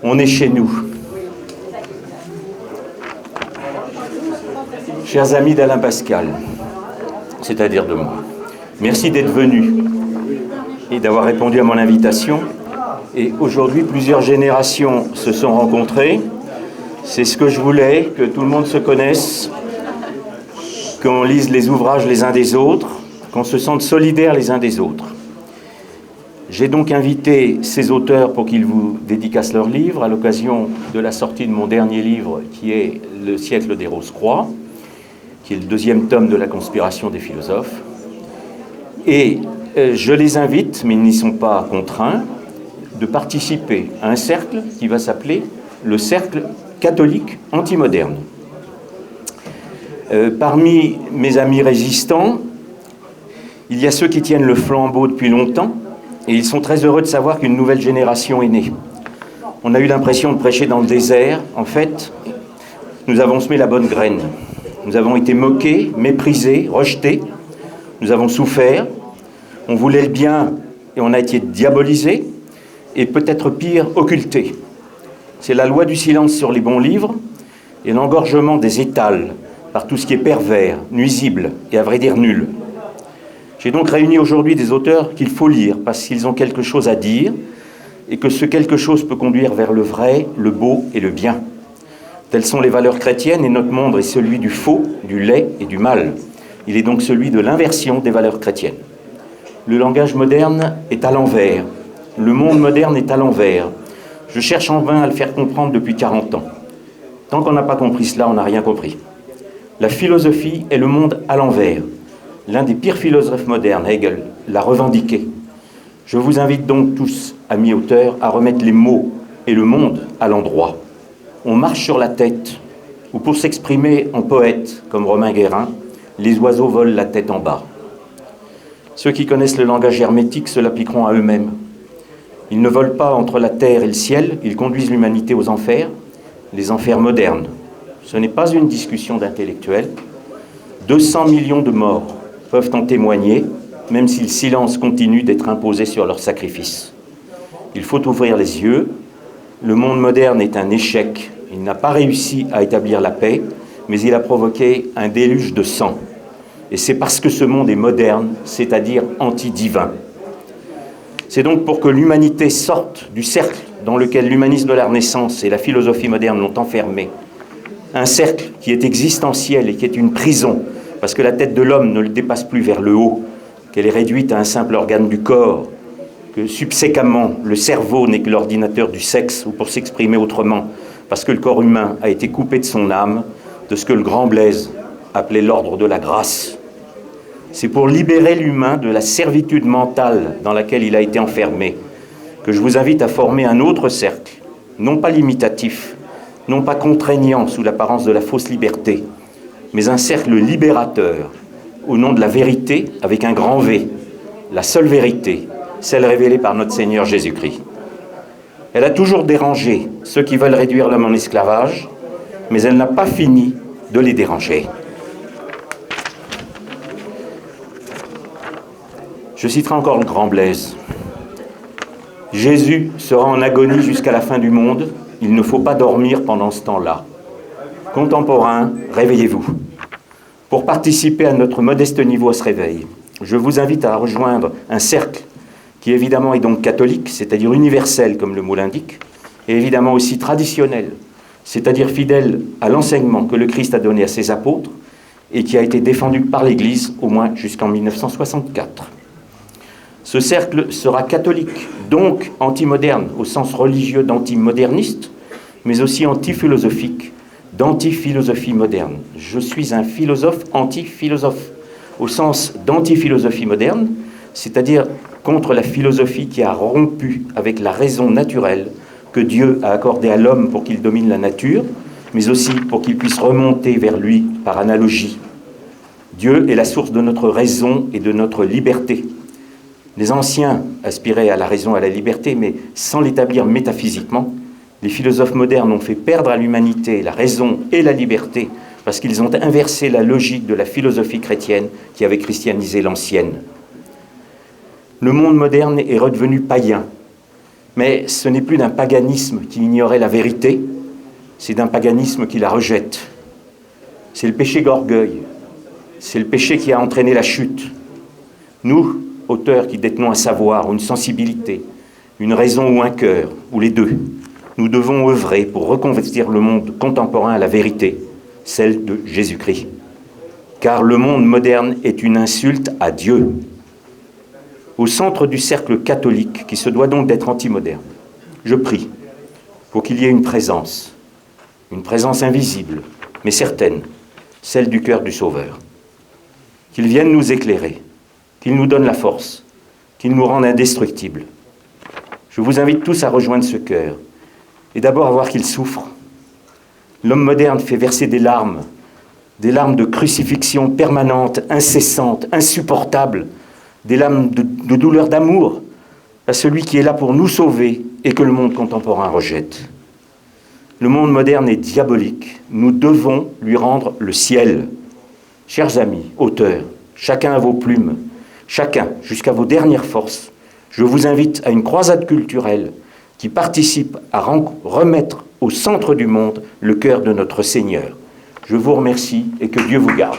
On est chez nous. Chers amis d'Alain Pascal, c'est-à-dire de moi, merci d'être venus et d'avoir répondu à mon invitation. Et aujourd'hui, plusieurs générations se sont rencontrées. C'est ce que je voulais, que tout le monde se connaisse, qu'on lise les ouvrages les uns des autres, qu'on se sente solidaires les uns des autres. J'ai donc invité ces auteurs pour qu'ils vous dédicacent leurs livres à l'occasion de la sortie de mon dernier livre qui est Le siècle des Rose-Croix, qui est le deuxième tome de la conspiration des philosophes. Et je les invite, mais ils n'y sont pas contraints, de participer à un cercle qui va s'appeler le cercle catholique antimoderne. Parmi mes amis résistants, il y a ceux qui tiennent le flambeau depuis longtemps, et ils sont très heureux de savoir qu'une nouvelle génération est née. On a eu l'impression de prêcher dans le désert. En fait, nous avons semé la bonne graine. Nous avons été moqués, méprisés, rejetés. Nous avons souffert. On voulait le bien et on a été diabolisés. Et peut-être pire, occultés. C'est la loi du silence sur les bons livres et l'engorgement des étals par tout ce qui est pervers, nuisible et à vrai dire nul. J'ai donc réuni aujourd'hui des auteurs qu'il faut lire parce qu'ils ont quelque chose à dire et que ce quelque chose peut conduire vers le vrai, le beau et le bien. Telles sont les valeurs chrétiennes et notre monde est celui du faux, du laid et du mal. Il est donc celui de l'inversion des valeurs chrétiennes. Le langage moderne est à l'envers. Le monde moderne est à l'envers. Je cherche en vain à le faire comprendre depuis 40 ans. Tant qu'on n'a pas compris cela, on n'a rien compris. La philosophie est le monde à l'envers. L'un des pires philosophes modernes, Hegel, l'a revendiqué. Je vous invite donc tous, amis auteurs, à remettre les mots et le monde à l'endroit. On marche sur la tête, ou pour s'exprimer en poète, comme Romain Guérin, les oiseaux volent la tête en bas. Ceux qui connaissent le langage hermétique se l'appliqueront à eux-mêmes. Ils ne volent pas entre la terre et le ciel, ils conduisent l'humanité aux enfers, les enfers modernes. Ce n'est pas une discussion d'intellectuels. 200 millions de morts peuvent en témoigner, même si le silence continue d'être imposé sur leur sacrifice. Il faut ouvrir les yeux. Le monde moderne est un échec. Il n'a pas réussi à établir la paix, mais il a provoqué un déluge de sang. Et c'est parce que ce monde est moderne, c'est-à-dire anti-divin. C'est donc pour que l'humanité sorte du cercle dans lequel l'humanisme de la Renaissance et la philosophie moderne l'ont enfermé. Un cercle qui est existentiel et qui est une prison, parce que la tête de l'homme ne le dépasse plus vers le haut, qu'elle est réduite à un simple organe du corps, que subséquemment le cerveau n'est que l'ordinateur du sexe, ou pour s'exprimer autrement, parce que le corps humain a été coupé de son âme, de ce que le grand Blaise appelait l'ordre de la grâce. C'est pour libérer l'humain de la servitude mentale dans laquelle il a été enfermé que je vous invite à former un autre cercle, non pas limitatif, non pas contraignant sous l'apparence de la fausse liberté, mais un cercle libérateur au nom de la vérité avec un grand V, la seule vérité, celle révélée par notre Seigneur Jésus-Christ. Elle a toujours dérangé ceux qui veulent réduire l'homme en esclavage, mais elle n'a pas fini de les déranger. Je citerai encore le grand Blaise. Jésus sera en agonie jusqu'à la fin du monde. Il ne faut pas dormir pendant ce temps-là. Contemporains, réveillez-vous. Pour participer à notre modeste niveau à ce réveil, je vous invite à rejoindre un cercle qui évidemment est donc catholique, c'est-à-dire universel comme le mot l'indique, et évidemment aussi traditionnel, c'est-à-dire fidèle à l'enseignement que le Christ a donné à ses apôtres et qui a été défendu par l'Église au moins jusqu'en 1964. Ce cercle sera catholique, donc anti-moderne au sens religieux d'anti-moderniste, mais aussi anti-philosophique, d'anti-philosophie moderne. Je suis un philosophe anti-philosophe, au sens d'anti-philosophie moderne, c'est-à-dire contre la philosophie qui a rompu avec la raison naturelle que Dieu a accordée à l'homme pour qu'il domine la nature, mais aussi pour qu'il puisse remonter vers lui par analogie. Dieu est la source de notre raison et de notre liberté. Les anciens aspiraient à la raison, à la liberté, mais sans l'établir métaphysiquement. Les philosophes modernes ont fait perdre à l'humanité la raison et la liberté parce qu'ils ont inversé la logique de la philosophie chrétienne qui avait christianisé l'ancienne. Le monde moderne est redevenu païen. Mais ce n'est plus d'un paganisme qui ignorait la vérité, c'est d'un paganisme qui la rejette. C'est le péché d'orgueil, c'est le péché qui a entraîné la chute. Nous, auteurs qui détenons un savoir ou une sensibilité, une raison ou un cœur, ou les deux, nous devons œuvrer pour reconvertir le monde contemporain à la vérité, celle de Jésus-Christ. Car le monde moderne est une insulte à Dieu. Au centre du cercle catholique, qui se doit donc d'être anti-moderne, je prie pour qu'il y ait une présence invisible, mais certaine, celle du cœur du Sauveur. Qu'il vienne nous éclairer, qu'il nous donne la force, qu'il nous rende indestructibles. Je vous invite tous à rejoindre ce cœur, et d'abord à voir qu'il souffre. L'homme moderne fait verser des larmes de crucifixion permanente, incessante, insupportable, des larmes de douleur d'amour à celui qui est là pour nous sauver et que le monde contemporain rejette. Le monde moderne est diabolique. Nous devons lui rendre le ciel. Chers amis, auteurs, chacun à vos plumes, chacun jusqu'à vos dernières forces, je vous invite à une croisade culturelle qui participe à remettre au centre du monde le cœur de notre Seigneur. Je vous remercie et que Dieu vous garde.